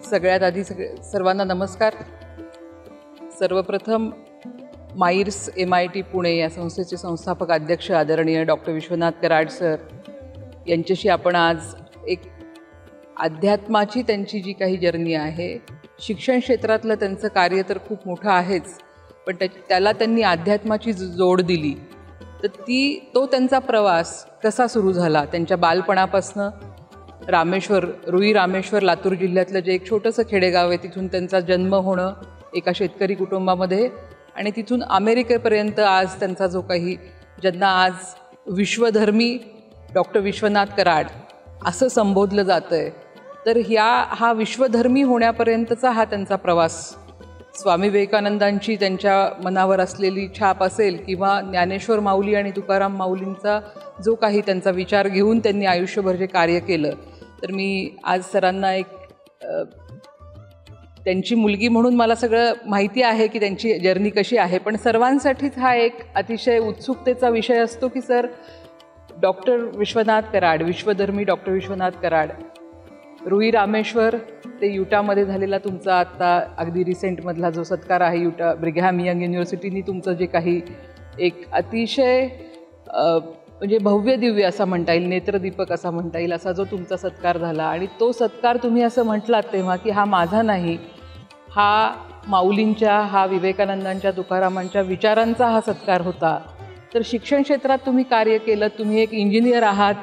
सगळ्यात आधी सर्वांना नमस्कार. सर्वप्रथम माईर्स MIT पुणे या संस्थेचे संस्थापक अध्यक्ष आदरणीय डॉक्टर विश्वनाथ कराड सर यांच्याशी आपण आज एक अध्यात्माची त्यांची जी काही जर्नी आहे, शिक्षण क्षेत्रातलं त्यांचं कार्य तर खूप मोठं आहेच, पण त्याला त्यांनी अध्यात्माची जोड दिली. तर तो त्यांचा प्रवास कसा सुरू झाला, त्यांच्या बालपणापासनं रुई रामेश्वर लातूर जिल्ह्यातलं जे एक छोटंसं खेडेगाव आहे तिथून त्यांचा जन्म होणं एका शेतकरी कुटुंबामध्ये आणि तिथून अमेरिकेपर्यंत आज त्यांचा जो काही, ज्यांना आज विश्वधर्मी डॉक्टर विश्वनाथ कराड असं संबोधलं जातं आहे, तर हा विश्वधर्मी होण्यापर्यंतचा हा त्यांचा प्रवास स्वामी विवेकानंदांची त्यांच्या मनावर असलेली छाप असेल किंवा ज्ञानेश्वर माऊली आणि तुकाराम माऊलींचा जो काही त्यांचा विचार घेऊन त्यांनी आयुष्यभर जे कार्य केलं, तर मी आज सरांना एक त्यांची मुलगी म्हणून मला सगळं माहिती आहे की त्यांची जर्नी कशी आहे, पण सर्वांसाठीच हा एक अतिशय उत्सुकतेचा विषय असतो की सर डॉक्टर विश्वनाथ कराड, विश्वधर्मी डॉक्टर विश्वनाथ कराड, रुई रामेश्वर ते युटामध्ये झालेला तुमचा आत्ता अगदी रिसेंटमधला जो सत्कार आहे, युटा ब्रिघॅम यंग युनिव्हर्सिटीनी तुमचं जे काही एक अतिशय म्हणजे भव्य दिव्य असा म्हणता येईल, नेत्रदीपक असा म्हणता येईल, असा जो तुमचा सत्कार झाला आणि तो सत्कार तुम्ही असं म्हटलात तेव्हा की हा माझा नाही, हा माऊलींच्या, हा विवेकानंदांच्या, तुकारामांच्या विचारांचा हा सत्कार होता. तर शिक्षण क्षेत्रात तुम्ही कार्य केलं, तुम्ही एक इंजिनियर आहात,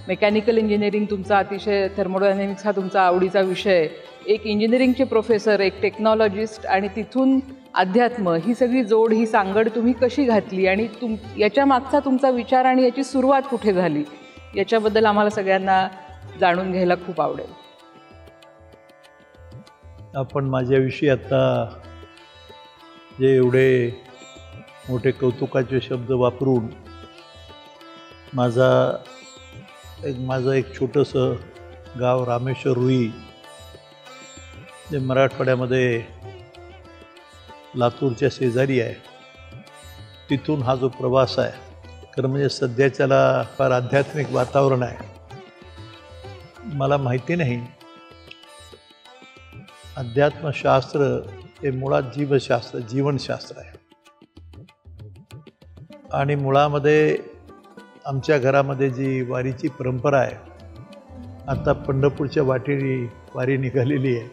मेकॅनिकल इंजिनिअरिंग तुमचा अतिशय, थर्मोडायनॅमिक्स हा तुमचा आवडीचा विषय, एक इंजिनिअरिंगचे प्रोफेसर, एक टेक्नॉलॉजिस्ट आणि तिथून अध्यात्म, ही सगळी जोड, ही सांगड तुम्ही कशी घातली आणि याच्या मागचा तुमचा विचार आणि याची सुरुवात कुठे झाली, याच्याबद्दल आम्हाला सगळ्यांना जाणून घ्यायला खूप आवडेल. आपण माझ्याविषयी आता जे एवढे मोठे कौतुकाचे शब्द वापरून माझं एक छोटंसं गाव रामेश्वर रुई, जे मराठवाड्यामध्ये लातूरच्या शेजारी आहे, तिथून हा जो प्रवास आहे, खरं म्हणजे सध्याच्याला फार आध्यात्मिक वातावरण आहे. मला माहिती नाही, अध्यात्मशास्त्र हे मुळात जीवनशास्त्र आहे आणि मुळामध्ये आमच्या घरामध्ये जी वारीची परंपरा आहे, आता पंढरपूरच्या वारी निघालेली आहे,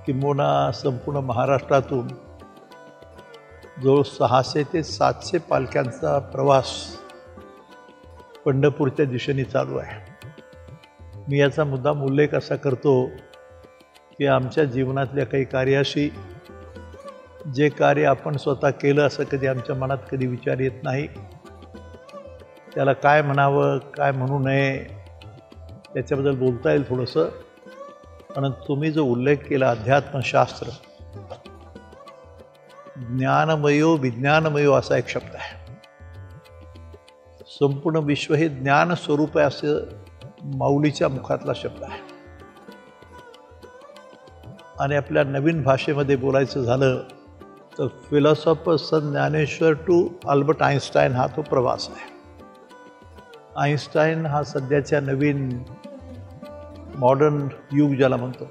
किंबहुना संपूर्ण महाराष्ट्रातून जो 600 ते 700 पालख्यांचा प्रवास पंढरपूरच्या दिशेने चालू आहे. मी याचा मुद्दाम उल्लेख असा करतो की आमच्या जीवनातल्या काही कार्याशी, जे कार्य आपण स्वतः केलं असं कधी आमच्या मनात कधी विचार येत नाही, त्याला काय म्हणावं, काय म्हणू नये, त्याच्याबद्दल बोलता येईल थोडंसं. पण तुम्ही जो उल्लेख केला अध्यात्मशास्त्र, ज्ञानमयो विज्ञानमयो असा एक शब्द आहे. संपूर्ण विश्व हे ज्ञान स्वरूप आहे असं माऊलीच्या मुखातला शब्द आहे. आणि आपल्या नवीन भाषेमध्ये बोलायचं झालं तर philosopher Sant Dnyaneshwar to Albert Einstein हा तो प्रवास आहे. आइन्स्टाईन हा सध्याच्या नवीन मॉडर्न युग ज्याला म्हणतो,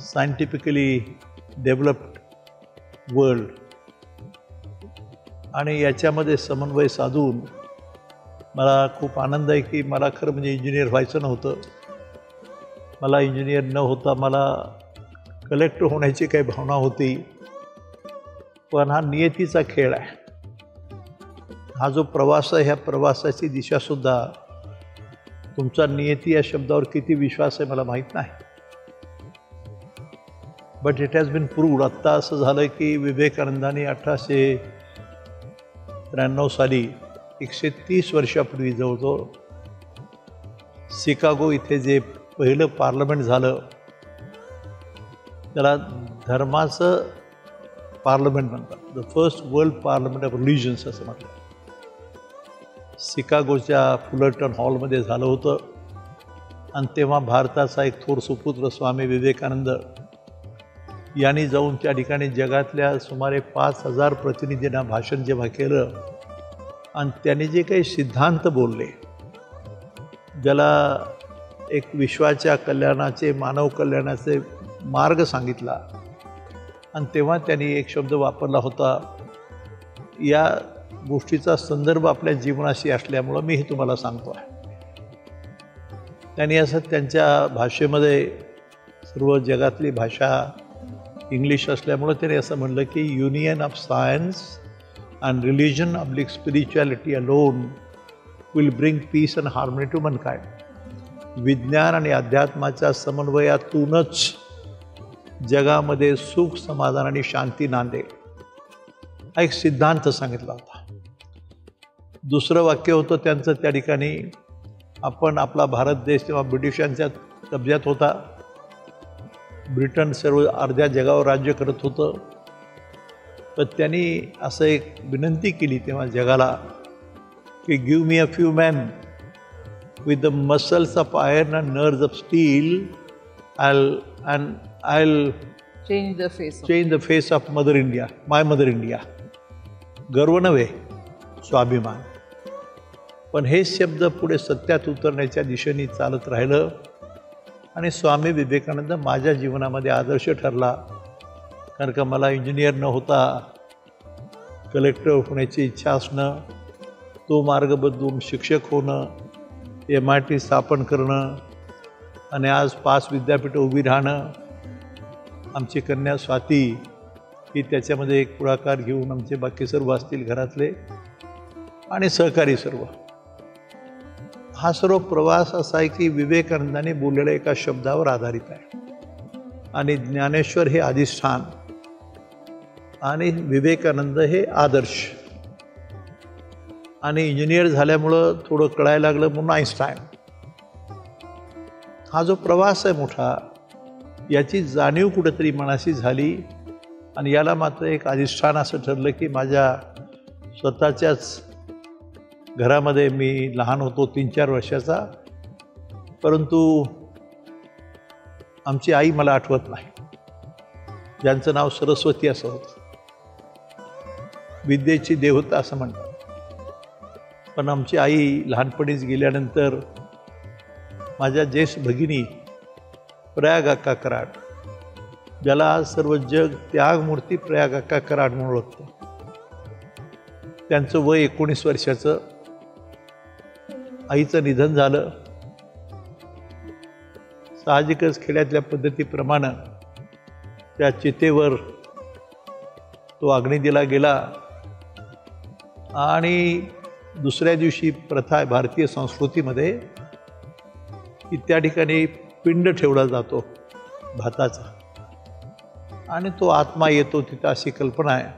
सायंटिफिकली डेव्हलप्ड वर्ल्ड, आणि याच्यामध्ये समन्वय साधून मला खूप आनंद आहे की मला खरं म्हणजे इंजिनियर व्हायचं नव्हतं. मला इंजिनियर न होता मला कलेक्टर होण्याची काही भावना होती, पण हा नियतीचा खेळ आहे. हा जो प्रवास आहे, ह्या प्रवासाची दिशासुद्धा, तुमचा नियती या शब्दावर किती विश्वास आहे मला माहीत नाही, but it has been proved. आत्ता असं झालं की विवेकानंदांनी 1893 साली 130 वर्षापूर्वी जवळजवळ शिकागो इथे जे पहिलं पार्लमेंट झालं, त्याला धर्माचं पार्लमेंट म्हणतात, the first world parliament of religions असं म्हटलं. शिकागोच्या फुलर्टन हॉलमध्ये झालं होतं आणि तेव्हा भारताचा एक थोर सुपुत्र स्वामी विवेकानंद यांनी जाऊन त्या ठिकाणी जगातल्या सुमारे 5000 प्रतिनिधींना भाषण जेव्हा केलं आणि त्यांनी जे काही सिद्धांत बोलले, ज्याला एक विश्वाच्या कल्याणाचे, मानव कल्याणाचे मार्ग सांगितला. आणि तेव्हा त्यांनी एक शब्द वापरला होता. या गोष्टीचा संदर्भ आपल्या जीवनाशी असल्यामुळं मी हे तुम्हाला सांगतो आहे. त्यांनी असं त्यांच्या भाषेमध्ये, सर्व जगातली भाषा इंग्लिश असल्यामुळं त्यांनी असं म्हणलं की union of science and religion oblique spirituality alone will bring peace and harmony to mankind. विज्ञान आणि अध्यात्माच्या समन्वयातूनच जगामध्ये सुख, समाधान आणि शांती नांदेल, हा एक सिद्धांत सांगितला होता. दुसरं वाक्य होतं त्यांचं त्या ठिकाणी, आपण आपला भारत देश तेव्हा ब्रिटिशांच्या कब्जात होता. ब्रिटन सर्व अर्ध्या जगावर राज्य करत होतं. तर त्यांनी असं एक विनंती केली तेव्हा जगाला की give me a few man with the muscles of iron and nerves of steel, I'll change the face of mother India, my mother India. गर्व नव्हे, स्वाभिमान. पण हे शब्द पुढे सत्यात उतरण्याच्या दिशेने चालत राहिलं आणि स्वामी विवेकानंद माझ्या जीवनामध्ये आदर्श ठरला. कारण का मला इंजिनियर न होता कलेक्टर होण्याची इच्छा असणं, तो मार्ग बदलून शिक्षक होणं, MIT स्थापन करणं आणि आज 5 विद्यापीठं उभी राहणं. आमची कन्या स्वाती ही त्याच्यामध्ये एक पुढाकार घेऊन, आमचे बाकी सर्व असतील घरातले आणि सहकारी सर्व, हा सर्व प्रवास असा आहे की विवेकानंदाने बोललेल्या एका शब्दावर आधारित आहे. आणि ज्ञानेश्वर हे अधिष्ठान आणि विवेकानंद हे आदर्श. आणि इंजिनियर झाल्यामुळं थोडं कळायला लागलं म्हणून आईन्स्टाईन. हा जो प्रवास आहे मोठा, याची जाणीव कुठेतरी मनाशी झाली. आणि याला मात्र एक अधिष्ठान असं ठरलं की माझ्या स्वतःच्याच घरामध्ये, मी लहान होतो 3-4 वर्षाचा, परंतु आमची आई मला आठवत नाही, ज्यांचं नाव सरस्वती असं होतं. विद्येची देवता असं म्हणतात. पण आमची आई लहानपणीच गेल्यानंतर माझ्या ज्येष्ठ भगिनी प्रयाग अक्का कराड, ज्याला आज सर्व जग त्यागमूर्ती प्रयाग अक्का कराड म्हणून ओळखतं, त्यांचं वय 19 वर्षाचं. आईचं निधन झालं. साहजिकच खेड्यातल्या पद्धतीप्रमाणे त्या चितेवर तो अग्नी दिला गेला. आणि दुसऱ्या दिवशी प्रथा आहे भारतीय संस्कृतीमध्ये की त्या ठिकाणी पिंड ठेवला जातो भाताचा, आणि तो आत्मा येतो तिथं, अशी कल्पना आहे.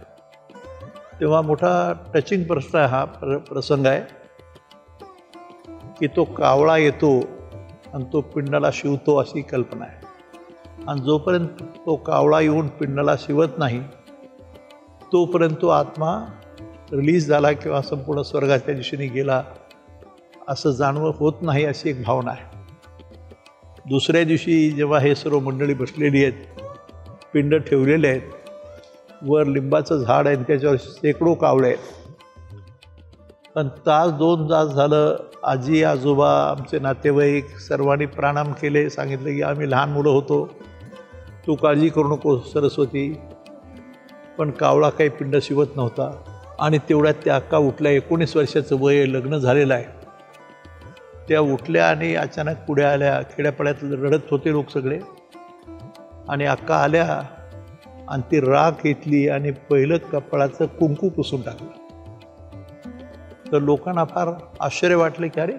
तेव्हा मोठा टचिंग प्रश्न हा प्रसंग आहे की तो कावळा येतो आणि तो पिंडाला शिवतो, अशी कल्पना आहे. आणि जोपर्यंत तो कावळा येऊन पिंडाला शिवत नाही तोपर्यंत तो आत्मा रिलीज झाला किंवा संपूर्ण स्वर्गाच्या दिशेने गेला असं जाणवं होत नाही, अशी एक भावना आहे. दुसऱ्या दिवशी जेव्हा हे सर्व मंडळी बसलेली आहेत, पिंड ठेवलेले आहेत, वर लिंबाचं झाड आहे, त्याच्यावर शेकडो कावळे आहेत. पण 1-2 तास झालं आजी आजोबा आमचे नातेवाईक सर्वांनी प्रणाम केले, सांगितलं की आम्ही लहान मुलं होतो, तू काळजी करू नको सरस्वती. पण कावळा काही पिंड शिवत नव्हता. आणि तेवढ्यात त्या अक्का उठल्या, 19 वर्षाचं वय, लग्न झालेलं आहे. त्या उठल्या आणि अचानक पुढे आल्या. खेड्यापाड्यात रडत होते लोक सगळे. आणि अक्का आल्या आणि ती राख घेतली आणि पहिलं कपाळाचं कुंकू पुसून टाकलं. तर लोकांना फार आश्चर्य वाटलं की अरे,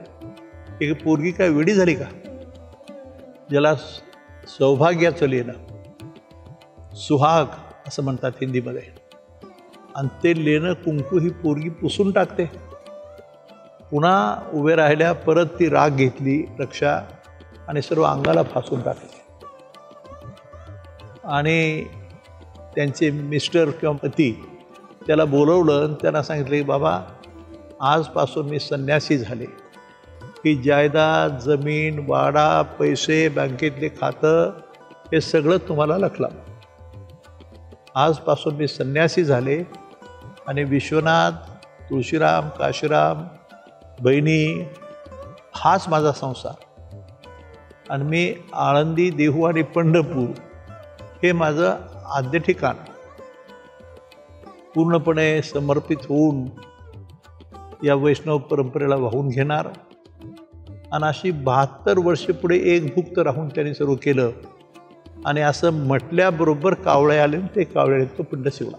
ही पोरगी काय वेडी झाली का? ज्याला सौभाग्याचं लेणं, सुहाग असं म्हणतात हिंदीमध्ये, आणि ते लेणं कुंकू ही पोरगी पुसून टाकते. पुन्हा उभे राहिल्या, परत ती राग घेतली रक्षा आणि सर्व अंगाला फासून टाकले. आणि त्यांचे मिस्टर किंवा पती त्याला बोलवलं आणि त्यांना सांगितलं की बाबा, आजपासून मी संन्यासी झाले, की जायदाद, जमीन, वाडा, पैसे, बँकेतले खातं हे सगळं तुम्हाला लखला. आजपासून मी संन्यासी झाले आणि विश्वनाथ, तुळशीराम, काशीराम, बहिणी, हाच माझा संसार. आणि मी आळंदी, देहू आणि पंढरपूर हे माझं आद्य ठिकाण पूर्णपणे समर्पित होऊन या वैष्णव परंपरेला वाहून घेणार. आणि अशी 72 वर्षे पुढे एकभुक्त राहून त्यांनी सर्व केलं. आणि असं म्हटल्याबरोबर कावळे आले, ते कावळे तो पिंड शिवला.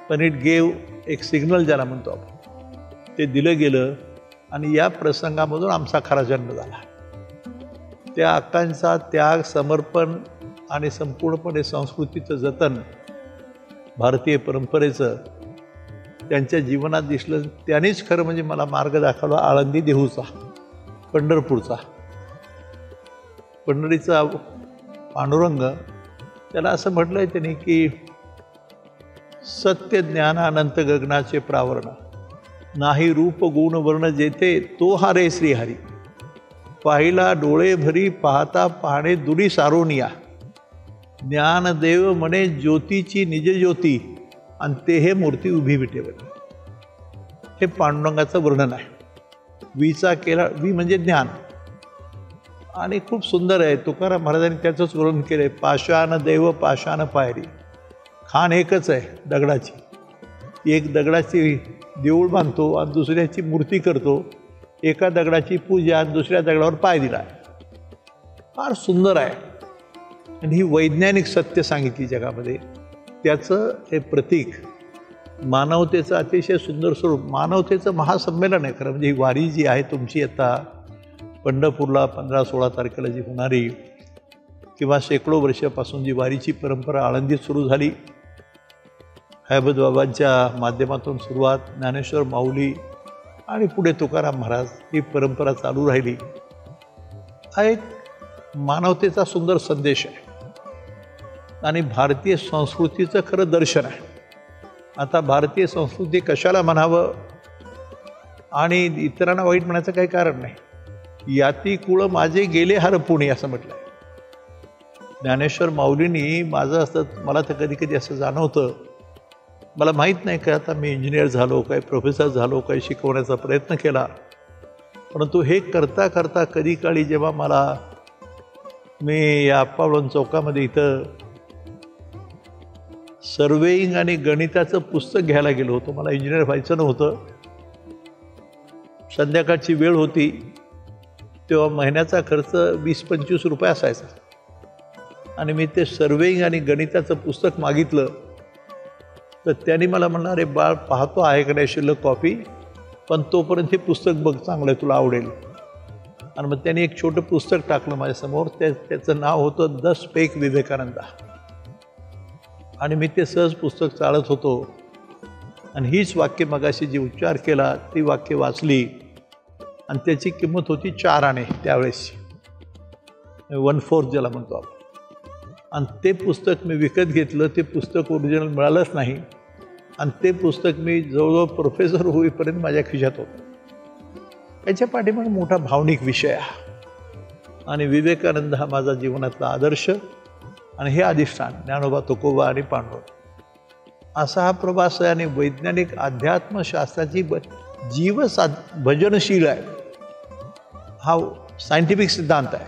पण इट गेव एक सिग्नल ज्याला म्हणतो आपण, ते दिलं गेलं. आणि या प्रसंगामधून आमचा खरा जन्म झाला. त्या अक्कांचा त्याग, समर्पण आणि संपूर्णपणे संस्कृतीचं जतन, भारतीय परंपरेचं त्यांच्या जीवनात दिसलं. त्यांनीच खरं म्हणजे मला मार्ग दाखवला आळंदी, देहूचा, पंढरपूरचा. पंढरीचा पांडुरंग, त्याला असं म्हटलंय त्यांनी की सत्य ज्ञान अनंत गगनाचे प्रावरण, नाही रूप गुण वर्ण जेथे तो हारे श्रीहरी, पाहिला डोळे भरी पाहता पाहणे दुरी सारोनिया, ज्ञानदेव म्हणे ज्योतीची निज ज्योती, आणि ते हे मूर्ती उभी विटेवर. हे पांडुरंगाचं वर्णन आहे. वीचा केला, वी म्हणजे ज्ञान. आणि खूप सुंदर आहे. तुकाराम महाराजांनी त्याचंच वर्णन केलं आहे. पाषाण देव पाषाण पायरी, खाण एकच आहे दगडाची. एक दगडाची देऊळ बांधतो आणि दुसऱ्याची मूर्ती करतो. एका दगडाची पूजा आणि दुसऱ्या दगडावर पाय दिला. फार सुंदर आहे. आणि ही वैज्ञानिक सत्य सांगितली जगामध्ये. त्याचं हे प्रतीक मानवतेचं अतिशय सुंदर स्वरूप. मानवतेचं महासंमेलन आहे खरं म्हणजे. ही वारी जी आहे तुमची आता पंढरपूरला 15-16 तारखेला जी होणारी, किंवा शेकडो वर्षापासून जी वारीची परंपरा आळंदीत सुरू झाली, हैबत बाबांच्या माध्यमातून सुरुवात, ज्ञानेश्वर माऊली आणि पुढे तुकाराम महाराज, ही परंपरा चालू राहिली. हा एक मानवतेचा सुंदर संदेश आहे आणि भारतीय संस्कृतीचं खरं दर्शन आहे. आता भारतीय संस्कृती कशाला म्हणावं आणि इतरांना वाईट म्हणायचं काही कारण नाही. याती कुळ माझे गेले हरपुणे असं म्हटलं आहे. ज्ञानेश्वर माऊलींनी माझं असतं, मला तर कधी कधी असं जाणवतं, मला माहीत नाही का आता मी इंजिनियर झालो, काही प्रोफेसर झालो, काही शिकवण्याचा प्रयत्न केला, परंतु हे करता करता कधी काळी जेव्हा मी या अप्पावळण चौकामध्ये इथं सर्वेईंग आणि गणिताचं पुस्तक घ्यायला गेलो होतो. मला इंजिनियर व्हायचं नव्हतं. संध्याकाळची वेळ होती, तेव्हा महिन्याचा खर्च 20-25 रुपये असायचा. आणि मी ते सर्वेईंग आणि गणिताचं पुस्तक मागितलं, तर त्यांनी मला म्हणलं, अरे बाळ, पाहतो आहे का नाही शिल्लक कॉपी, पण तोपर्यंत हे पुस्तक बघ, चांगलं आहे, तुला आवडेल. आणि मग त्यांनी एक छोटं पुस्तक टाकलं माझ्यासमोर. त्याचं नाव होतं 10 पेक विवेकानंदा. आणि मी ते सहज पुस्तक चाळत होतो आणि हीच वाक्य मगाशी जी उच्चार केला ती वाक्य वाचली. आणि त्याची किंमत होती 4 आणे त्यावेळेसची, 1/4 ज्याला म्हणतो आपण. आणि ते पुस्तक मी विकत घेतलं. ते पुस्तक ओरिजिनल मिळालंच नाही. आणि ते पुस्तक मी जवळजवळ प्रोफेसर होईपर्यंत माझ्या खिशात होतं. याच्या पाठीमागे मोठा भावनिक विषय आहे. आणि विवेकानंद हा माझा जीवनातला आदर्श आणि हे अधिष्ठान ज्ञानोबा, तुकोबा आणि पांडुरंग, असा हा प्रवास आहे. आणि वैज्ञानिक अध्यात्मशास्त्राची भजनशील आहे. हा सायंटिफिक सिद्धांत आहे.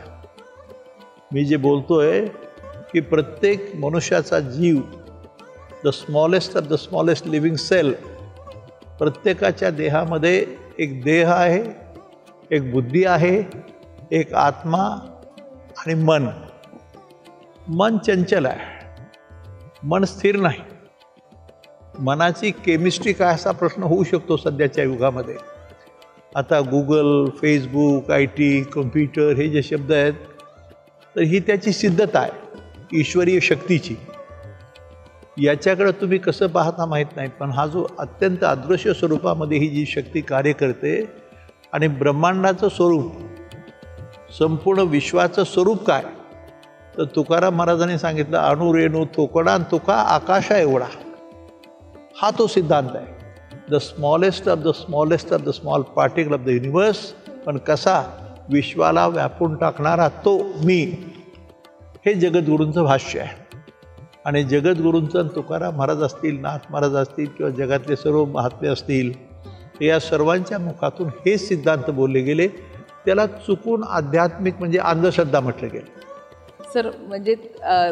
मी जे बोलतोय की प्रत्येक मनुष्याचा जीव, the smallest of the smallest living cell, प्रत्येकाच्या देहामध्ये एक देह आहे, एक बुद्धी आहे, एक आत्मा आणि मन. मन चंचल आहे, मन स्थिर नाही. मनाची केमिस्ट्री काय असा प्रश्न होऊ शकतो सध्याच्या युगामध्ये. आता गुगल, फेसबुक, IT, कम्प्युटर हे जे शब्द आहेत, तर ही त्याची सिद्धता आहे ईश्वरीय शक्तीची. याच्याकडे तुम्ही कसं पाहता माहीत नाही, पण हा जो अत्यंत अदृश्य स्वरूपामध्ये ही जी शक्ती कार्य करते, आणि ब्रह्मांडाचं स्वरूप, संपूर्ण विश्वाचं स्वरूप काय, तर तुकाराम महाराजांनी सांगितलं, अणुरेणू थोकडा तुका आकाशा एवढा. हा तो सिद्धांत आहे. The smallest of the smallest of the small particle of the universe. पण कसा? विश्वाला व्यापून टाकणारा तो मी. हे जगद्गुरूंचं भाष्य आहे. आणि जगद्गुरूंचं तुकाराम महाराज असतील, नाथ महाराज असतील, किंवा जगातले सर्व महात्मे असतील, या सर्वांच्या मुखातून हे सिद्धांत बोलले गेले. त्याला चुकून आध्यात्मिक म्हणजे अंधश्रद्धा म्हटलं गेलं. सर म्हणजे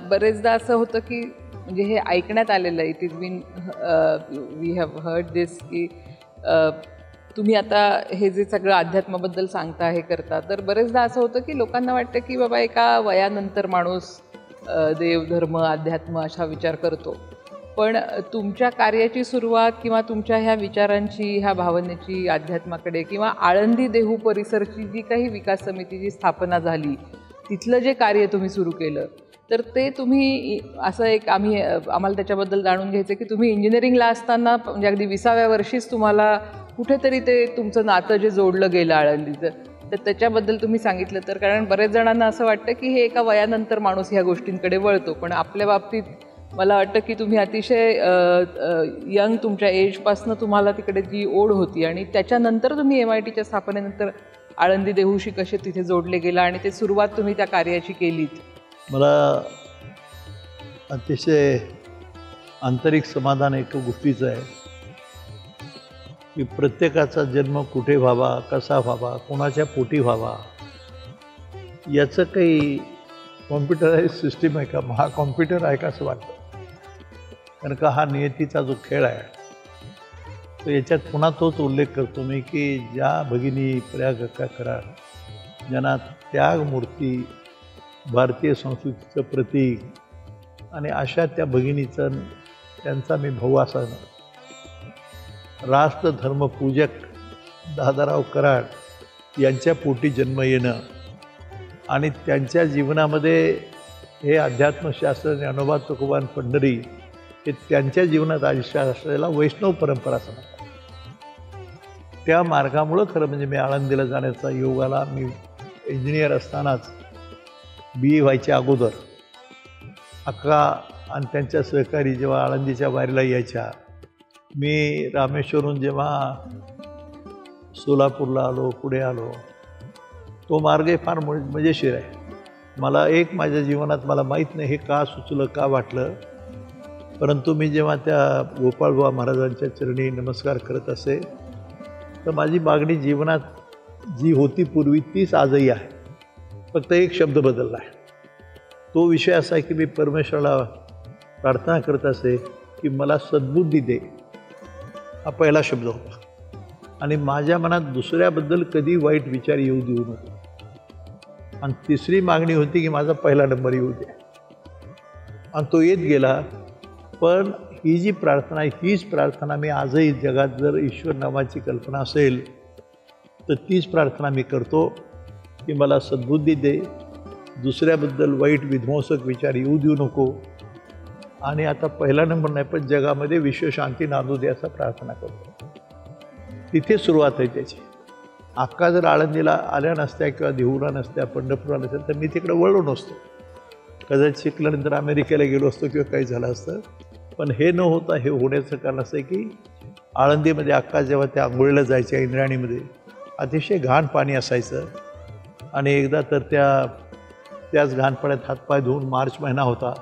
बरेचदा असं होतं की म्हणजे हे ऐकण्यात आलेलं आहे, it is been we have heard this की तुम्ही आता हे जे सगळं अध्यात्माबद्दल सांगता हे करता, तर बरेचदा असं होतं की लोकांना वाटतं की बाबा एका वयानंतर माणूस देव धर्म अध्यात्म असा विचार करतो. पण तुमच्या कार्याची सुरुवात किंवा तुमच्या ह्या विचारांची, ह्या भावनेची अध्यात्माकडे किंवा आळंदी देहू परिसरची जी काही विकास समितीची स्थापना झाली, तिथलं जे कार्य तुम्ही सुरू केलं, तर ते तुम्ही असं एक आम्हाला त्याच्याबद्दल जाणून घ्यायचं की तुम्ही इंजिनिअरिंगला असताना म्हणजे अगदी 20व्या वर्षीच तुम्हाला कुठेतरी ते तुमचं नातं जे जोडलं गेलं आळंदीचं, तर त्याच्याबद्दल तुम्ही सांगितलं तर. कारण बरेच जणांना असं वाटतं की हे एका वयानंतर माणूस ह्या गोष्टींकडे वळतो, पण आपल्या बाबतीत मला वाटतं की तुम्ही अतिशय यंग तुमच्या एजपासनं तुम्हाला तिकडे जी ओढ होती आणि त्याच्यानंतर तुम्ही MITच्या स्थापनेनंतर आळंदी देहूशी कसे तिथे जोडले गेला आणि ते सुरुवात तुम्ही त्या कार्याची केलीत. मला अतिशय आंतरिक समाधान एका गोष्टीचं आहे की प्रत्येकाचा जन्म कुठे व्हावा, कसा व्हावा, कोणाच्या पोटी व्हावा, याचं काही कॉम्प्युटराईज सिस्टीम आहे का, हा कॉम्प्युटर आहे का असं वाटतं. कारण का हा नियतीचा जो खेळ आहे, तर याच्यात पुन्हा तोच उल्लेख करतो मी की ज्या भगिनी प्रयाग कराड ज्यांना त्यागमूर्ती, भारतीय संस्कृतीचं प्रतीक आणि अशा त्या भगिनीचं त्यांचा मी भाऊ असणं, राष्ट्रधर्मपूजक दादाराव कराड यांच्या पोटी जन्म येणं आणि त्यांच्या जीवनामध्ये हे अध्यात्मशास्त्र ज्ञानोबा तुकोबा पंढरी हे त्यांच्या जीवनात आयुष्य असलेला वैष्णव परंपरा समजतात. त्या मार्गामुळं खरं म्हणजे मी आळंदीला जाण्याचा योग आला. मी इंजिनियर असतानाच BA व्हायच्या अगोदर अक्का आणि त्यांच्या सहकारी जेव्हा आळंदीच्या वारीला यायच्या, मी रामेश्वरून जेव्हा सोलापूरला आलो, पुढे आलो, तो मार्ग फार मजेशीर आहे. मला माझ्या जीवनात मला माहीत नाही हे का सुचलं, का वाटलं, परंतु मी जेव्हा त्या गोपाळबुवा महाराजांच्या चरणी नमस्कार करत असे, तर माझी मागणी जीवनात जी होती पूर्वी तीच आजही आहे. फक्त एक शब्द बदलला आहे. तो विषय असा आहे की मी परमेश्वराला प्रार्थना करत असे की मला सद्बुद्धी दे, हा पहिला शब्द होता. आणि माझ्या मनात दुसऱ्याबद्दल कधी वाईट विचार येऊ देऊ नको. आणि तिसरी मागणी होती की माझा पहिला नंबर येऊ दे. आणि तो येत गेला. पण ही जी प्रार्थना आहे, हीच प्रार्थना मी आजही जगात जर ईश्वर नावाची कल्पना असेल तर तीच प्रार्थना मी करतो की मला सद्बुद्धी दे, दुसऱ्याबद्दल वाईट विध्वंसक विचार येऊ देऊ नको, आणि आता पहिला नंबर नाही पण जगामध्ये विश्वशांती नांदू दे असं प्रार्थना करतो. तिथे सुरुवात आहे त्याची. अक्का जर आळंदीला आल्या नसत्या किंवा देहूला नसत्या, पंढरपूरला नसत्या, तर मी तिकडे वळलो नसतो. कदाचित शिकल्यानंतर अमेरिकेला गेलो असतो किंवा काही झालं असतं. पण हे न होता हे होण्याचं कारण असं आहे की आळंदीमध्ये अक्का जेव्हा त्या आंघोळीला जायच्या इंद्रायणीमध्ये अतिशय घाण पाणी असायचं. आणि एकदा तर त्याच घाण पाण्यात हातपाय धुवून मार्च महिना होता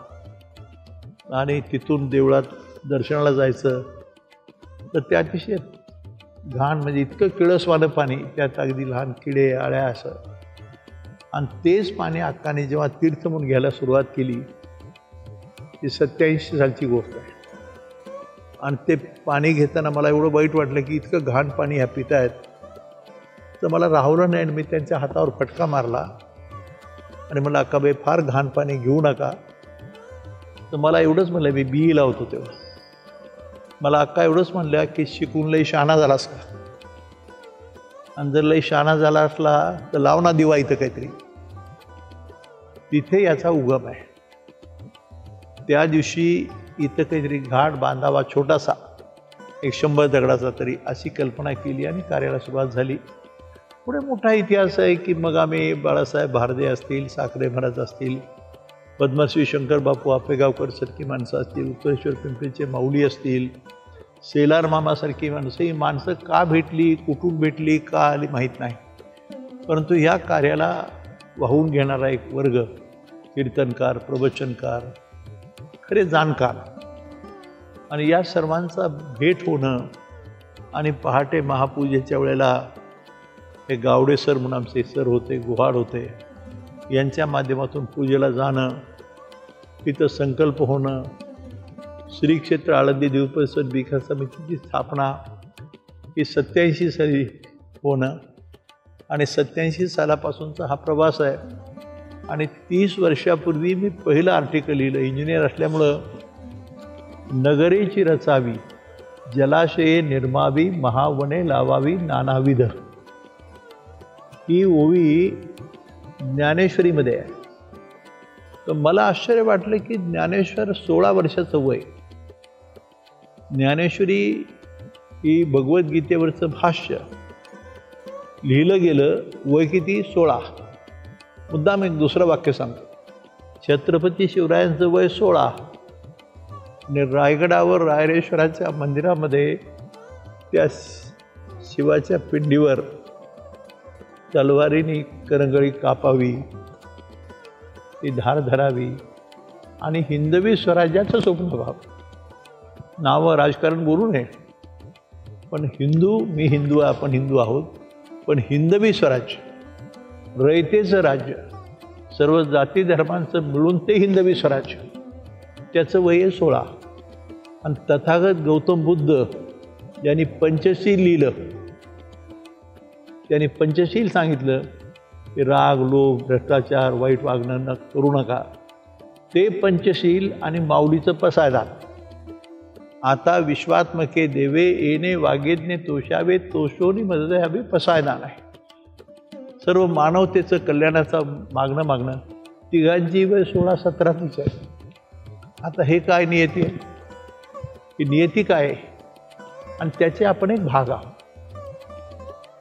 आणि तिथून देवळात दर्शनाला जायचं, तर ते अतिशय घाण म्हणजे इतकं किळसवालं पाणी, त्यात अगदी लहान किडे आळ्या असं. आणि तेच पाणी अक्काने जेव्हा तीर्थ म्हणून घ्यायला सुरुवात केली, ती 87 सालची गोष्ट आहे. आणि ते पाणी घेताना मला एवढं वाईट वाटलं की इतकं घाण पाणी ह्या पित आहेत, तर मला राहवलं नाही. मी त्यांच्या हातावर फटका मारला आणि मला अक्काबाई फार घाण पाणी घेऊ नका. तर मला एवढंच म्हणलं, मी BE ला होतो तेव्हा, मला अक्का एवढंच म्हणल्या की शिकून लई शहाणा झालास का, आणि जर लई शहाणा झाला असला तर लाव ना दिवा इथं काहीतरी. तिथे याचा उगम आहे. त्या दिवशी इथं काहीतरी घाट बांधावा छोटासा, 100 दगडाचा तरी, अशी कल्पना केली आणि कार्याला सुरुवात झाली. पुढे मोठा इतिहास आहे की मग आम्ही बाळासाहेब भारदे असतील, साखरे महाराज असतील, पद्मश्री शंकर बापू आपेगावकर सारखी माणसं असतील, उत्तरेश्वर पिंपरीचे माऊली असतील, सेलार मामासारखी माणसं, ही माणसं का भेटली, कुठून भेटली, का आली माहीत नाही. परंतु ह्या कार्याला वाहून घेणारा एक वर्ग, कीर्तनकार, प्रवचनकार, खरे जाणकार, आणि या सर्वांचा भेट होणं आणि पहाटे महापूजेच्या वेळेला हे गावडे सर म्हणून आमचे सर होते, गुहाड होते, यांच्या माध्यमातून पूजेला जाणं, तिथं संकल्प होणं, श्री क्षेत्र आळंदी द्वीपरिसर विकास समितीची स्थापना ही 87 साली होणं आणि 87 सालापासूनचा हा प्रवास आहे. आणि 30 वर्षापूर्वी मी पहिलं आर्टिकल लिहिलं. इंजिनियर असल्यामुळं नगरेची रचावी, जलाशये निर्मावी, महावने लावावी नानाविध, ही ओवी ज्ञानेश्वरीमध्ये आहे. तर मला आश्चर्य वाटलं की ज्ञानेश्वर 16 वर्षाचं वय. ज्ञानेश्वरी ही भगवद्गीतेवरचं भाष्य लिहिलं गेलं, वय किती? 16. मुद्दाम एक दुसरं वाक्य सांगतो. छत्रपती शिवरायांचं वय 16 आणि रायगडावर रायरेश्वराच्या मंदिरामध्ये त्या शिवाच्या पिंडीवर तलवारीने करंगळी कापावी, ती धार धरावी आणि हिंदवी स्वराज्याचं स्वप्न व्हावं. नावं राजकारण बोलू नये, पण हिंदू, मी हिंदू, आपण हिंदू आहोत, पण हिंदवी स्वराज्य, रयतेचं राज्य, सर्व जाती धर्मांचं मिळून ते हिंदवी स्वराज्य, त्याचं वय आहे 16. आणि तथागत गौतम बुद्ध ज्यांनी पंचशील लिहिलं, त्यांनी पंचशील सांगितलं की राग, लोभ, भ्रष्टाचार, वाईट वागणं करू नका, ते पंचशील आणि माऊलीचं पसायदान. आता विश्वात्मके देवे येणे वागेदने तोषावे, तोषोनी मदत हवे पसायदान आहे. सर्व मानवतेचं कल्याणाचं मागणं तिघांची वय 16-17 आहे. आता हे काय नियती आहे? ही नियती काय आहे? आणि त्याचे आपण एक भाग आहोत.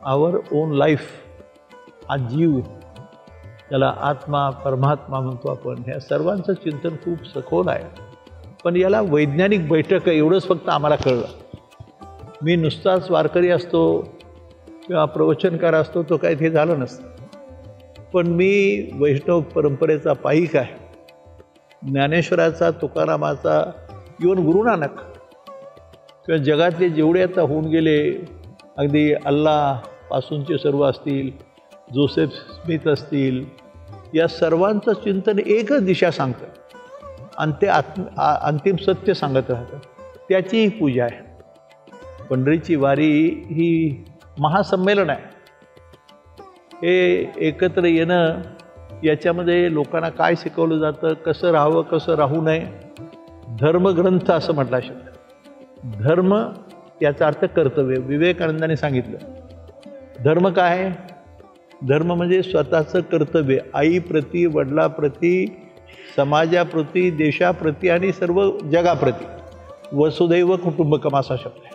आवर ओन लाईफ, हा जीव, त्याला आत्मा, परमात्मा म्हणतो आपण, ह्या सर्वांचं चिंतन खूप सखोल आहे. पण याला वैज्ञानिक बैठक आहे एवढंच फक्त आम्हाला कळलं. मी नुसताच वारकरी असतो किंवा प्रवचनकार असतो तो काय ते झालं नसतं. पण मी वैष्णव परंपरेचा पाईक आहे. ज्ञानेश्वराचा, तुकारामाचा, इवन गुरु नानक किंवा जगातले जेवढे आता होऊन गेले, अगदी अल्लापासूनचे सर्व असतील, जोसेफ स्मिथ असतील, या सर्वांचं चिंतन एकच दिशा सांगतं आणि ते अंतिम सत्य सांगत राहतं. त्याची ही पूजा आहे. पंढरीची वारी ही महासंमेलन आहे. हे एकत्र येणं, याच्यामध्ये लोकांना काय शिकवलं जातं, कसं राहावं, कसं राहू नये. धर्मग्रंथ असं म्हटलं शब्द. धर्म याचा अर्थ कर्तव्य. विवेकानंदांनी सांगितलं धर्म काय आहे? धर्म म्हणजे स्वतःचं कर्तव्य, आईप्रती, वडिलाप्रती, समाजाप्रती, देशाप्रती आणि सर्व जगाप्रती. वसुदैव कुटुंबकम असा शब्द आहे.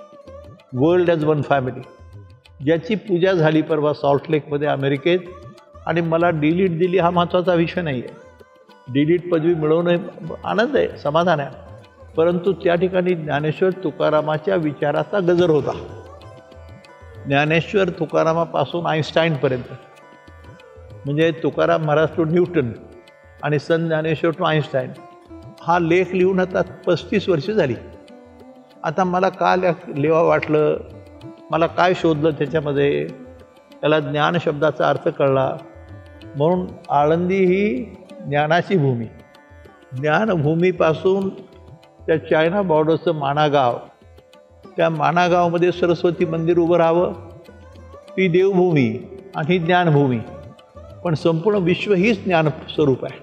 वर्ल्ड ॲज वन फॅमिली, ज्याची पूजा झाली परवा सॉल्ट लेकमध्ये अमेरिकेत. आणि मला डिलीट दिली हा महत्त्वाचा विषय नाही आहे. डिलीट पदवी मिळवणं आनंद आहे, समाधान आहे. परंतु त्या ठिकाणी ज्ञानेश्वर तुकारामाच्या विचाराचा गजर होता. ज्ञानेश्वर तुकारामापासून आईन्स्टाईनपर्यंत, म्हणजे तुकाराम महाराज टू न्यूटन आणि संत ज्ञानेश्वर टू आईन्स्टाईन, हा लेख लिहून आता 35 वर्ष झाली. आता मला का लिहावं वाटलं, मला काय शोधलं त्याच्यामध्ये, त्याला ज्ञान शब्दाचा अर्थ कळला. म्हणून आळंदी ही ज्ञानाची भूमी. ज्ञानभूमीपासून त्या चायना बॉर्डरचं माणागाव, त्या माणागावमध्ये सरस्वती मंदिर उभं राहावं, ती देवभूमी आणि ही ज्ञानभूमी. पण संपूर्ण विश्व हीच ज्ञान स्वरूप आहे.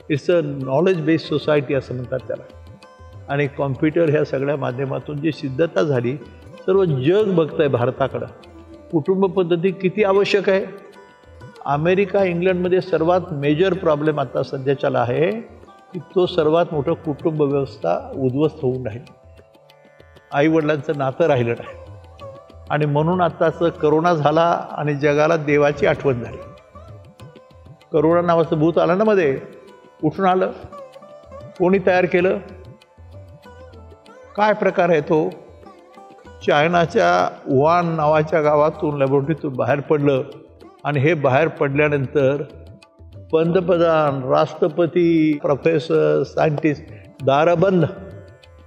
It's a knowledge based society असं म्हणतात त्याला. आणि कॉम्प्युटर ह्या सगळ्या माध्यमातून जी सिद्धता झाली, सर्व जग बघतं आहे भारताकडं. कुटुंब पद्धती किती आवश्यक आहे. अमेरिका, इंग्लंडमध्ये सर्वात मेजर प्रॉब्लेम आता सध्याच्याला आहे की तो सर्वात मोठं कुटुंब व्यवस्था उद्ध्वस्त होऊन राहील. आईवडिलांचं नातं राहिलं नाही. आणि म्हणून आत्ताचं करोना झाला आणि जगाला देवाची आठवण झाली. करोना नावाचं भूत आलं ना मध्ये, कुठून आलं, कोणी तयार केलं, काय प्रकार आहे तो? चायनाच्या वुहान नावाच्या गावातून, लॅबोरेटरीतून बाहेर पडलं. आणि हे बाहेर पडल्यानंतर पंतप्रधान, राष्ट्रपती, प्रोफेसर, सायंटिस्ट, दारं बंद,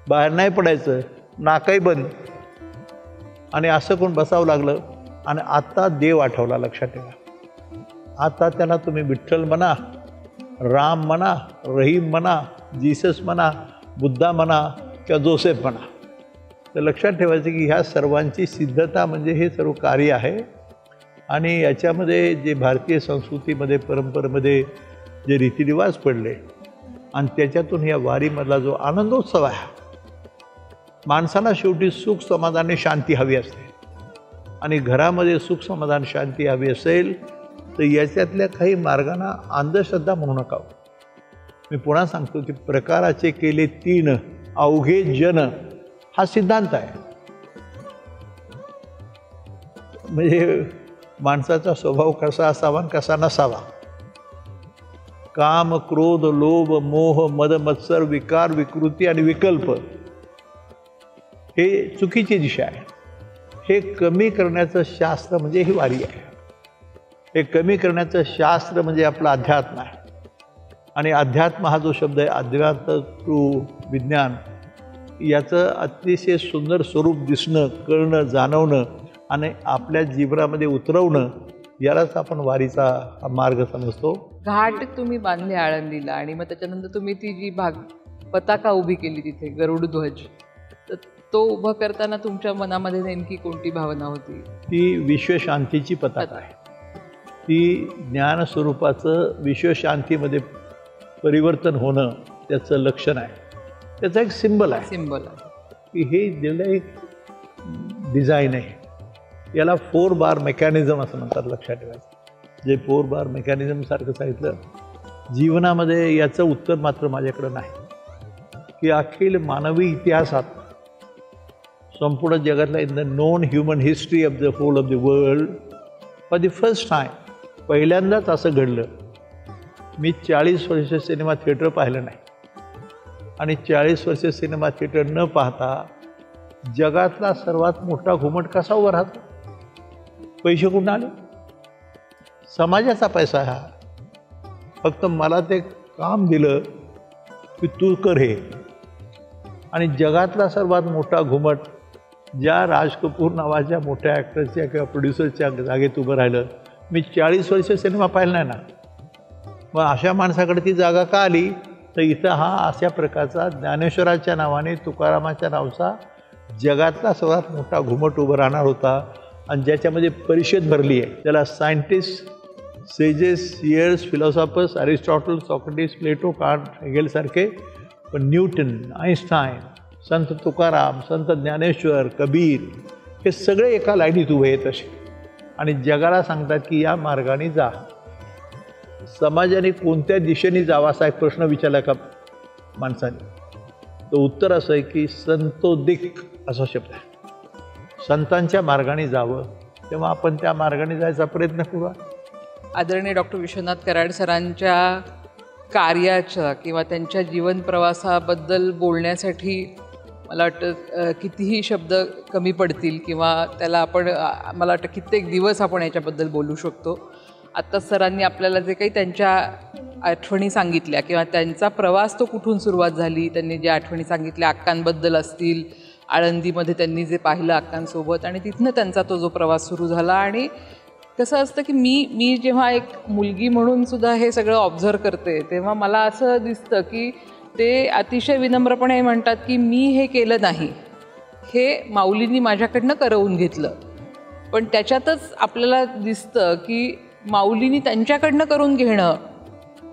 बाहेर नाही पडायचं, नाकाही बंद. आणि असं कोण बसावं लागलं. आणि आता देव आठवला, लक्षात ठेवा. आता त्याला तुम्ही विठ्ठल म्हणा, राम म्हणा, रहीम म्हणा, जीसस म्हणा, बुद्धा म्हणा किंवा जोसेफ म्हणा. तर लक्षात ठेवायचं की ह्या सर्वांची सिद्धता म्हणजे हे सर्व कार्य आहे. आणि याच्यामध्ये जे भारतीय संस्कृतीमध्ये, परंपरेमध्ये जे रीतिरिवाज पडले आणि त्याच्यातून या वारीमधला जो आनंदोत्सव आहे, माणसाला शेवटी सुख, समाधान आणि शांती हवी असते. आणि घरामध्ये सुख, समाधान, शांती हवी असेल तर याच्यातल्या काही मार्गांना अंधश्रद्धा म्हणू नका. मी पुन्हा सांगतो की प्रकाराचे केले 3 अवघे जन हा सिद्धांत आहे. म्हणजे माणसाचा स्वभाव कसा असावा आणि कसा नसावा. काम, क्रोध, लोभ, मोह, मद, मत्सर, विकार, विकृती आणि विकल्प हे चुकीची दिशा आहे. हे कमी करण्याचं शास्त्र म्हणजे ही वारी आहे. हे कमी करण्याचं शास्त्र म्हणजे आपलं अध्यात्म आहे. आणि अध्यात्म हा जो शब्द आहे, अध्यात्म टू विज्ञान, याचं अतिशय सुंदर स्वरूप दिसणं, कळणं, जाणवणं आणि आपल्या जीवनामध्ये उतरवणं, यालाच आपण वारीचा हा मार्ग समजतो. घाट तुम्ही बांधले आळंदीला आणि मग त्याच्यानंतर तुम्ही ती जी पताका उभी केली तिथे, गरुड ध्वज, तर तो उभा करताना तुमच्या मनामध्ये नेमकी कोणती भावना होती? ती विश्वशांतीची पताका आहे. ती ज्ञानस्वरूपाचं विश्वशांतीमध्ये परिवर्तन होणं त्याचं लक्षण आहे. त्याचा एक सिंबल आहे की हे दिलेलं एक डिझाईन आहे. याला 4 बार मेकॅनिझम असं म्हणतात, लक्षात ठेवायचं. जे 4 बार मेकॅनिझमसारखं सांगितलं, जीवनामध्ये याचं उत्तर मात्र माझ्याकडं नाही. की अखिल मानवी इतिहासात, संपूर्ण जगातला, in the known human history of the whole of the world, for the first time, पहिल्यांदाच असं घडलं. मी 40 वर्ष सिनेमा थिएटर पाहिलं नाही आणि 40 वर्ष सिनेमा थिएटर न पाहता जगातला सर्वात मोठा घुमट कसा उभा राहतो? पैसे कुठून आले? समाजाचा पैसा हा. फक्त मला ते काम दिलं की तू कर हे. आणि जगातला सर्वात मोठा घुमट ज्या राज कपूर नावाच्या मोठ्या ॲक्टरच्या किंवा प्रोड्युसरच्या जागेत उभं राहिलं. मी 40 वर्ष सिनेमा पाहिला नाही ना. मग अशा माणसाकडे ती जागा का आली? तर इथं हा अशा प्रकारचा ज्ञानेश्वराच्या नावाने, तुकारामाच्या नावाचा जगातला सर्वात मोठा घुमट उभं राहणार होता. आणि ज्याच्यामध्ये परिषद भरली आहे, त्याला scientists, sages, seers, philosophers, Aristotle, Socrates, Plato, Kant, हेगेलसारखे, पण न्यूटन, आईन्स्टाईन, संत तुकाराम, संत ज्ञानेश्वर, कबीर, हे सगळे एका लाईनीत उभे आहेत असे. आणि जगाला सांगतात की या मार्गाने जा. समाजाने कोणत्या दिशेने जावा असा एक प्रश्न विचारला का माणसाने, तर उत्तर असं आहे की संतोदिक असा शब्द आहे. संतांच्या मार्गाने जावं, तेव्हा आपण त्या मार्गाने जायचा प्रयत्न करू. आदरणीय डॉक्टर विश्वनाथ कराड सरांच्या कार्याच्या किंवा त्यांच्या जीवन प्रवासाबद्दल बोलण्यासाठी मला वाटतं कितीही शब्द कमी पडतील किंवा त्याला आपण, मला वाटतं कित्येक दिवस आपण याच्याबद्दल बोलू शकतो. आत्ता सरांनी आपल्याला जे काही त्यांच्या आठवणी सांगितल्या किंवा त्यांचा प्रवास तो कुठून सुरुवात झाली, त्यांनी ज्या आठवणी सांगितल्या अक्कांबद्दल असतील, आळंदीमध्ये त्यांनी जे पाहिलं अक्कांसोबत, आणि तिथनं त्यांचा तो जो प्रवास सुरू झाला. आणि कसं असतं की मी जेव्हा एक मुलगी म्हणून सुद्धा हे सगळं ऑब्झर्व करते, तेव्हा मला असं दिसतं की ते अतिशय विनम्रपणे म्हणतात की मी हे केलं नाही, हे माऊलींनी माझ्याकडनं करवून घेतलं. पण त्याच्यातच आपल्याला दिसतं की माऊलींनी त्यांच्याकडनं करून घेणं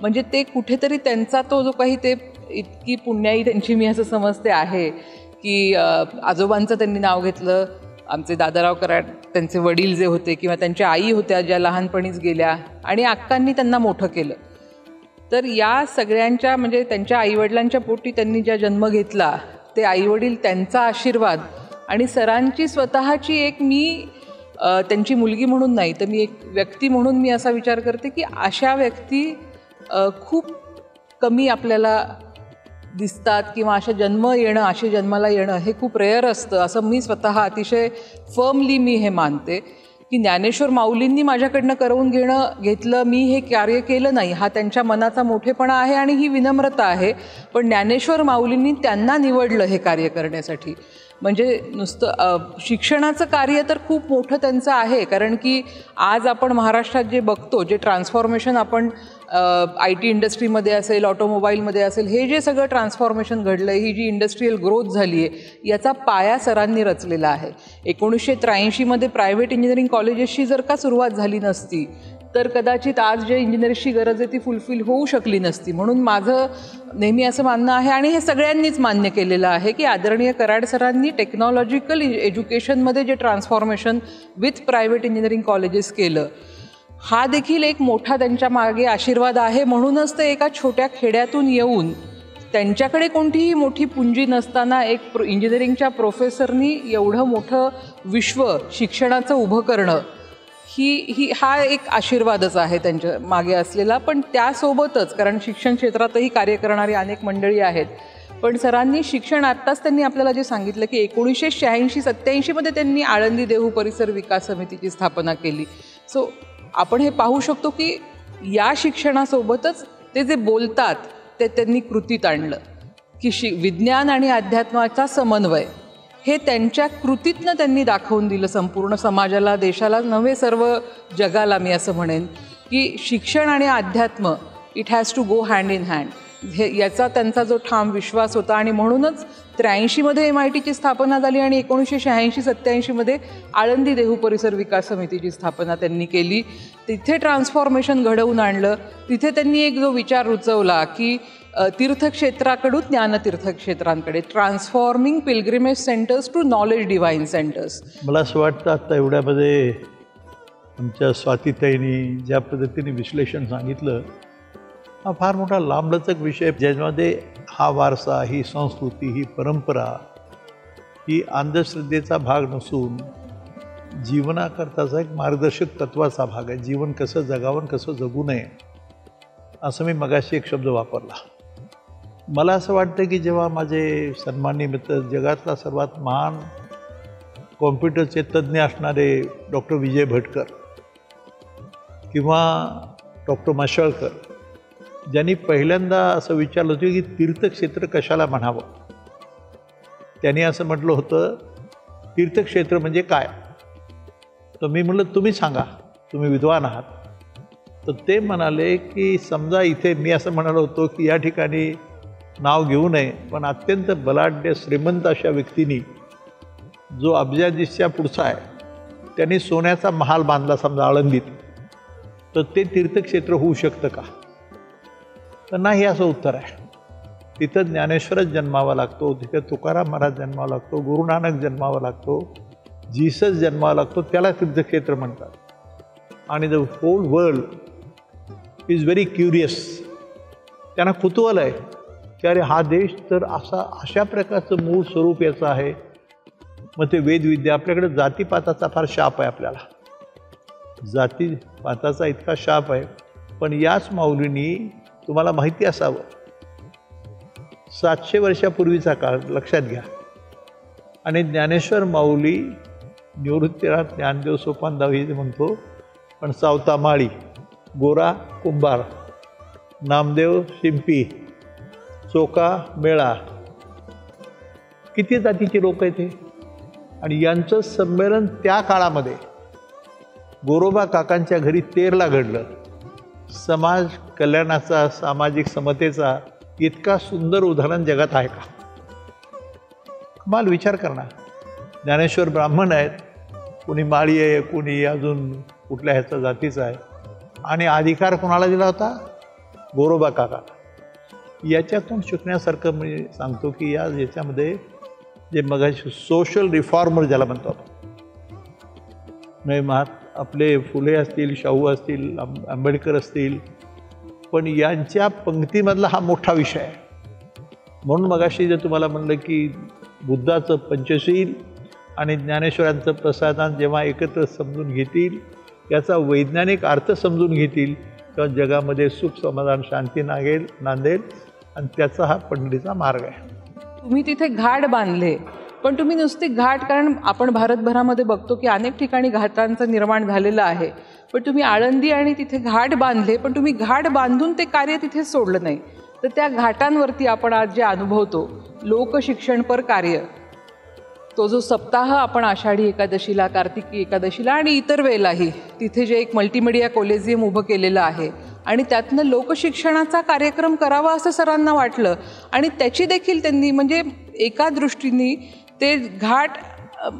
म्हणजे ते कुठेतरी त्यांचा तो जो काही, ते इतकी पुण्याई त्यांची मी असं समजते आहे की आजोबांचं त्यांनी नाव घेतलं. आमचे दादाराव कराड, त्यांचे वडील जे होते किंवा त्यांच्या आई होत्या ज्या लहानपणीच गेल्या, आणि अक्कांनी त्यांना मोठं केलं. तर या सगळ्यांच्या म्हणजे त्यांच्या आईवडिलांच्या पोटी त्यांनी ज्या जन्म घेतला, ते आईवडील, त्यांचा आशीर्वाद आणि सरांची स्वतःची एक, मी त्यांची मुलगी म्हणून नाही तर मी एक व्यक्ती म्हणून मी असा विचार करते की अशा व्यक्ती खूप कमी आपल्याला दिसतात किंवा अशा जन्माला येणं हे खूप रेअर असतं, असं मी स्वतः अतिशय फर्मली मी हे मानते की ज्ञानेश्वर माऊलींनी माझ्याकडनं करवून घेतलं, मी हे कार्य केलं नाही, हा त्यांच्या मनाचा मोठेपणा आहे आणि ही विनम्रता आहे. पण ज्ञानेश्वर माऊलींनी त्यांना निवडलं हे कार्य करण्यासाठी. म्हणजे नुसतं शिक्षणाचं कार्य तर खूप मोठं त्यांचं आहे, कारण की आज आपण महाराष्ट्रात जे बघतो, जे ट्रान्सफॉर्मेशन आपण IT इंडस्ट्रीमध्ये असेल, ऑटोमोबाईलमध्ये असेल, हे जे सगळं ट्रान्सफॉर्मेशन घडलं आहे, ही जी इंडस्ट्रीयल ग्रोथ झाली आहे, याचा पाया सरांनी रचलेला आहे. 1983मध्ये प्रायव्हेट इंजिनिअरिंग कॉलेजेसची जर का सुरुवात झाली नसती तर कदाचित आज जे इंजिनिअर्सची गरज आहे ती फुलफिल होऊ शकली नसती. म्हणून माझं नेहमी असं मानणं आहे, आणि हे सगळ्यांनीच मान्य केलेलं आहे, की आदरणीय कराड सरांनी टेक्नॉलॉजिकल एज्युकेशनमध्ये जे transformation with private engineering colleges केलं, हा देखील एक मोठा त्यांच्या मागे आशीर्वाद आहे. म्हणूनच ते एका छोट्या खेड्यातून येऊन, त्यांच्याकडे कोणतीही मोठी पुंजी नसताना एक इंजिनिअरिंगच्या प्रोफेसरनी एवढं मोठं विश्व शिक्षणाचं उभं करणं, हा एक आशीर्वादच आहे त्यांच्या मागे असलेला. पण त्यासोबतच, कारण शिक्षण क्षेत्रातही कार्य करणारी अनेक मंडळी आहेत, पण सरांनी शिक्षण आत्ताच त्यांनी आपल्याला जे सांगितलं की 1986-87मध्ये त्यांनी आळंदी देहू परिसर विकास समितीची स्थापना केली. सो आपण हे पाहू शकतो की या शिक्षणासोबतच ते जे बोलतात ते त्यांनी कृतीत आणलं, की विज्ञान आणि अध्यात्माचा समन्वय हे त्यांच्या कृतीतनं त्यांनी दाखवून दिलं संपूर्ण समाजाला, देशाला नव्हे, सर्व जगाला. मी असं म्हणेन की शिक्षण आणि अध्यात्म, it has to go hand in hand, याचा त्यांचा जो ठाम विश्वास होता. आणि म्हणूनच 83मध्ये MITची स्थापना झाली आणि 1986-87मध्ये आळंदी देहू परिसर विकास समितीची स्थापना त्यांनी केली. तिथे ट्रान्सफॉर्मेशन घडवून आणलं. तिथे त्यांनी एक जो विचार रुचवला की तीर्थक्षेत्राकडून ज्ञानतीर्थक्षेत्रांकडे, transforming pilgrimage centres to knowledge divine centres. मला असं वाटतं आता एवढ्यामध्ये आमच्या स्वातीताईंनी ज्या पद्धतीने विश्लेषण सांगितलं, हा फार मोठा लांबलचक विषय, ज्यामध्ये हा वारसा, ही संस्कृती, ही परंपरा, ही अंधश्रद्धेचा भाग नसून जीवनाकरताचा एक मार्गदर्शक तत्वाचा भाग आहे. जीवन कसं जगावं, कसं जगू नये, असं मी मगाशी एक शब्द वापरला. मला असं वाटतं की जेव्हा माझे सन्माननीय मित्र, जगातला सर्वात महान कॉम्प्युटरचे तज्ज्ञ असणारे डॉक्टर विजय भटकर किंवा डॉक्टर माशेलकर, ज्यांनी पहिल्यांदा असं विचारलं होतं की तीर्थक्षेत्र कशाला म्हणावं, त्यांनी असं म्हटलं होतं, तीर्थक्षेत्र म्हणजे काय? तर मी म्हटलं तुम्ही सांगा, तुम्ही विद्वान आहात. तर ते म्हणाले की समजा इथे, मी असं म्हणालो होतो की या ठिकाणी नाव घेऊ नये, पण अत्यंत बलाढ्य श्रीमंत अशा व्यक्तींनी, जो अब्जाधीशच्या पुढचा आहे, त्यांनी सोन्याचा महाल बांधला समजा आळंदीत, तर ते तीर्थक्षेत्र होऊ शकतं का? तर नाही, असं उत्तर आहे. तिथं ज्ञानेश्वरच जन्मावा लागतो, तिथं तुकाराम महाराज जन्मावा लागतो, गुरु नानक जन्मावा लागतो, जीसस जन्मावा लागतो, त्याला तीर्थक्षेत्र म्हणतात. आणि the whole world is very curious. त्यांना कुतूहल आहे की अरे हा देश तर अशा प्रकारचं मूळ स्वरूप याचं आहे. मग ते वेदविद्या, आपल्याकडे जातीपाताचा फार शाप आहे, आपल्याला जातीपाताचा इतका शाप आहे. पण याच माऊलींनी, तुम्हाला माहिती असावं, 700 वर्षापूर्वीचा काळ लक्षात घ्या, आणि ज्ञानेश्वर माऊली निवृत्तीनाथ ज्ञानदेव सोपान दावी म्हणतो, पण सावता माळी, गोरा कुंभार, नामदेव शिंपी, चोका मेळा, किती जातीची लोक आहेत हे. आणि यांचं संमेलन त्या काळामध्ये गोरोबा काकांच्या घरी 13ला घडलं. समाज कल्याणाचा, सामाजिक समतेचा इतका सुंदर उदाहरण जगात आहे का? कमाल, विचार करणार. ज्ञानेश्वर ब्राह्मण आहेत, कोणी माळी आहे, कोणी अजून कुठल्या ह्याचा जातीचा आहे, आणि अधिकार कोणाला दिला होता? गोरोबा काका. याच्यातून शिकण्यासारखं मी सांगतो की याच्यामध्ये जे मगाशी सोशल रिफॉर्मर ज्याला म्हणतो आपण, आपले फुले असतील, शाहू असतील, आंबेडकर असतील, पण यांच्या पंक्तीमधला हा मोठा विषय आहे. म्हणून मगाशी जे तुम्हाला म्हणलं की बुद्धाचं पंचशील आणि ज्ञानेश्वरांचं प्रसादान जेव्हा एकत्र समजून घेतील, याचा वैज्ञानिक अर्थ समजून घेतील, तेव्हा जगामध्ये सुख, समाधान, शांती नांदेल. आणि त्याचा हा पंढरीचा मार्ग आहे. तुम्ही तिथे घाट बांधले, पण तुम्ही नुसते घाट, कारण आपण भारतभरामध्ये बघतो की अनेक ठिकाणी घाटांचं निर्माण झालेलं आहे, पण तुम्ही आळंदी आणि तिथे घाट बांधले, पण तुम्ही घाट बांधून ते कार्य तिथे सोडलं नाही. तर त्या घाटांवरती आपण आज जे अनुभवतो लोकशिक्षणपर कार्य, तो जो सप्ताह आपण आषाढी एकादशीला, कार्तिकी एकादशीला आणि इतर वेळेलाही तिथे जे एक मल्टीमीडिया कोलेजियम उभं केलेलं आहे आणि त्यातनं लोकशिक्षणाचा कार्यक्रम करावा असं सरांना वाटलं आणि त्याची देखील त्यांनी म्हणजे एका दृष्टीने ते घाट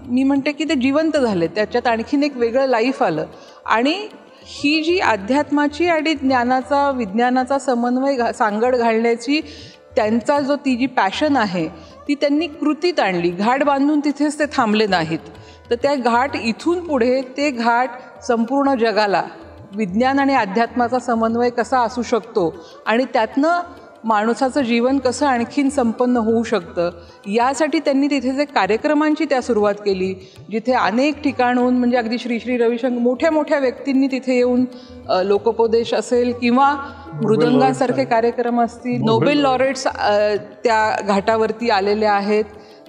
मी म्हणते की ते जिवंत झाले, त्याच्यात आणखीन एक वेगळं लाईफ आलं आणि ही जी अध्यात्माची आणि ज्ञानाचा विज्ञानाचा समन्वय सांगड घालण्याची त्यांचा जो ती जी पॅशन आहे ती त्यांनी कृतीत आणली. घाट बांधून तिथेच ते थांबले नाहीत, तर त्या घाट इथून पुढे ते घाट संपूर्ण जगाला विज्ञान आणि अध्यात्माचा समन्वय कसा असू शकतो आणि त्यातनं माणसाचं जीवन कसं आणखीन संपन्न होऊ शकतं यासाठी त्यांनी तिथे जे कार्यक्रमांची त्या सुरुवात केली, जिथे अनेक ठिकाणहून म्हणजे अगदी श्री श्री रविशंकर मोठ्या मोठ्या व्यक्तींनी तिथे येऊन लोकोपदेश असेल किंवा मृदंगांसारखे कार्यक्रम असतील, नोबेल लॉरेट्स त्या घाटावरती आलेले आहेत.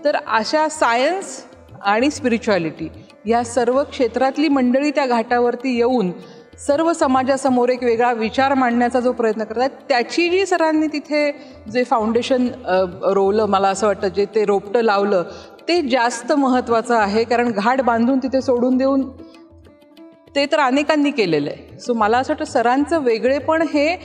तर अशा सायन्स आणि स्पिरिच्युअलिटी या सर्व क्षेत्रातली मंडळी त्या घाटावरती येऊन सर्व समाजासमोर एक वेगळा विचार मांडण्याचा जो प्रयत्न करतात, त्याची जी सरांनी तिथे जे फाउंडेशन रोवलं, मला असं वाटतं जे ते रोपटं लावलं ते जास्त महत्त्वाचं आहे. कारण घाट बांधून तिथे सोडून देऊन ते तर अनेकांनी केलेलं आहे. सो मला असं वाटतं सरांचं वेगळेपण हे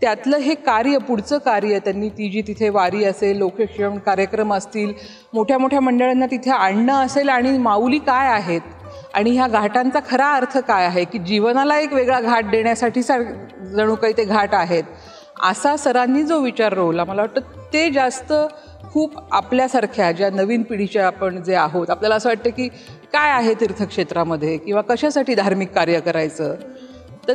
त्यातलं हे कार्य, पुढचं कार्य त्यांनी ती जी तिथे वारी असेल, लोकशिक्षण कार्यक्रम असतील, मोठ्या मोठ्या मंडळांना तिथे आणणं असेल आणि माऊली काय आहेत आणि ह्या घाटांचा खरा अर्थ काय आहे की जीवनाला एक वेगळा घाट देण्यासाठी जणू काही ते घाट आहेत, असा सरांनी जो विचार रोवला मला वाटतं ते जास्त खूप आपल्यासारख्या ज्या नवीन पिढीच्या आपण जे आहोत, आपल्याला असं वाटतं की काय आहे तीर्थक्षेत्रामध्ये किंवा कशासाठी धार्मिक कार्य करायचं, तर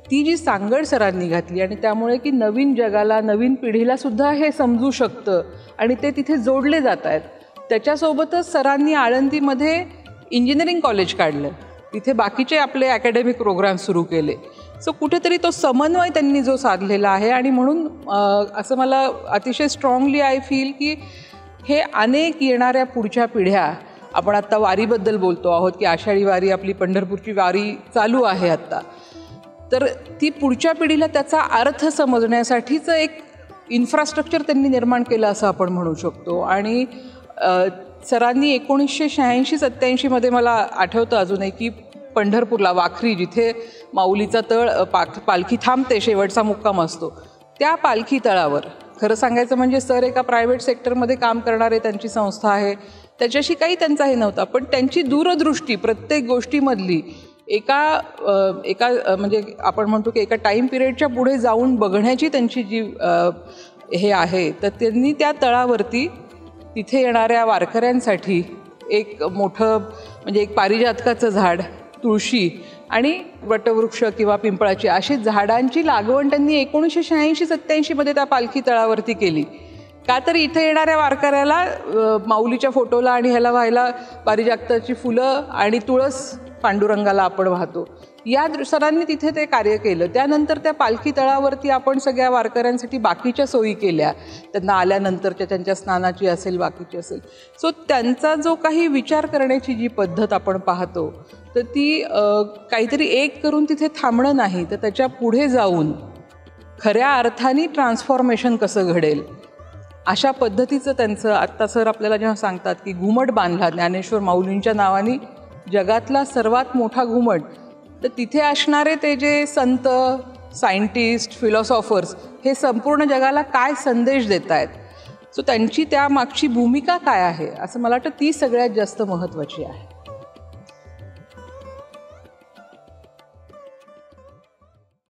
ती जी सांगड सरांनी घातली आणि त्यामुळे की नवीन जगाला, नवीन पिढीला सुद्धा हे समजू शकतं आणि ते तिथे जोडले जात आहेत. त्याच्यासोबतच सरांनी आळंदीमध्ये इंजिनिअरिंग कॉलेज काढलं, तिथे बाकीचे आपले अकॅडमिक प्रोग्राम सुरू केले. सो कुठेतरी तो समन्वय त्यांनी जो साधलेला आहे आणि म्हणून असं मला अतिशय स्ट्रॉंगली आय फील की हे अनेक येणाऱ्या पुढच्या पिढ्या, आपण आत्ता वारीबद्दल बोलतो आहोत की आषाढी वारी, आपली पंढरपूरची वारी चालू आहे आत्ता, तर ती पुढच्या पिढीला त्याचा अर्थ समजण्यासाठीचं एक इन्फ्रास्ट्रक्चर त्यांनी निर्माण केलं असं आपण म्हणू शकतो. आणि सरांनी 1986-87 मला आठवतं अजूनही की पंढरपूरला वाखरी, जिथे माऊलीचा तळ पालखी थांबते, शेवटचा मुक्काम असतो, त्या पालखी तळावर खरं सांगायचं म्हणजे सर एका प्रायव्हेट सेक्टरमध्ये काम करणारे, त्यांची संस्था आहे, त्याच्याशी काही त्यांचा हे नव्हता, पण त्यांची दूरदृष्टी प्रत्येक गोष्टीमधली एका म्हणजे आपण म्हणतो की एका टाईम पिरियडच्या पुढे जाऊन बघण्याची त्यांची जी हे आहे, तर त्यांनी त्या तळावरती तिथे येणाऱ्या वारकऱ्यांसाठी एक मोठं म्हणजे एक पारिजातकाचं झाड, तुळशी आणि वटवृक्ष किंवा पिंपळाची अशी झाडांची लागवड त्यांनी 1986-87 त्या पालखी तळावरती केली. का तर इथे येणाऱ्या वारकऱ्याला माऊलीच्या फोटोला आणि ह्याला व्हायला पारिजाताची फुलं आणि तुळस पांडुरंगाला आपण वाहतो, या सरांनी तिथे ते कार्य केलं. त्यानंतर त्या पालखी तळावरती आपण सगळ्या वारकऱ्यांसाठी बाकीच्या सोयी केल्या, त्यांना आल्यानंतरच्या त्यांच्या स्नानाची असेल, बाकीची असेल. सो त्यांचा जो काही विचार करण्याची जी पद्धत आपण पाहतो, तर ती काहीतरी एक करून तिथे थांबणं नाही, तर त्याच्या पुढे जाऊन खऱ्या अर्थाने ट्रान्सफॉर्मेशन कसं घडेल अशा पद्धतीचं त्यांचं. आत्ता सर आपल्याला जेव्हा सांगतात की घुमट बांधला ज्ञानेश्वर माऊलींच्या नावाने, जगातला सर्वात मोठा घुमट, तर तिथे असणारे ते जे संत, सायंटिस्ट, फिलॉसॉफर्स हे संपूर्ण जगाला काय संदेश देत आहेत, सो त्यांची त्या मागची भूमिका काय आहे, असं मला वाटतं ती सगळ्यात जास्त महत्त्वाची आहे.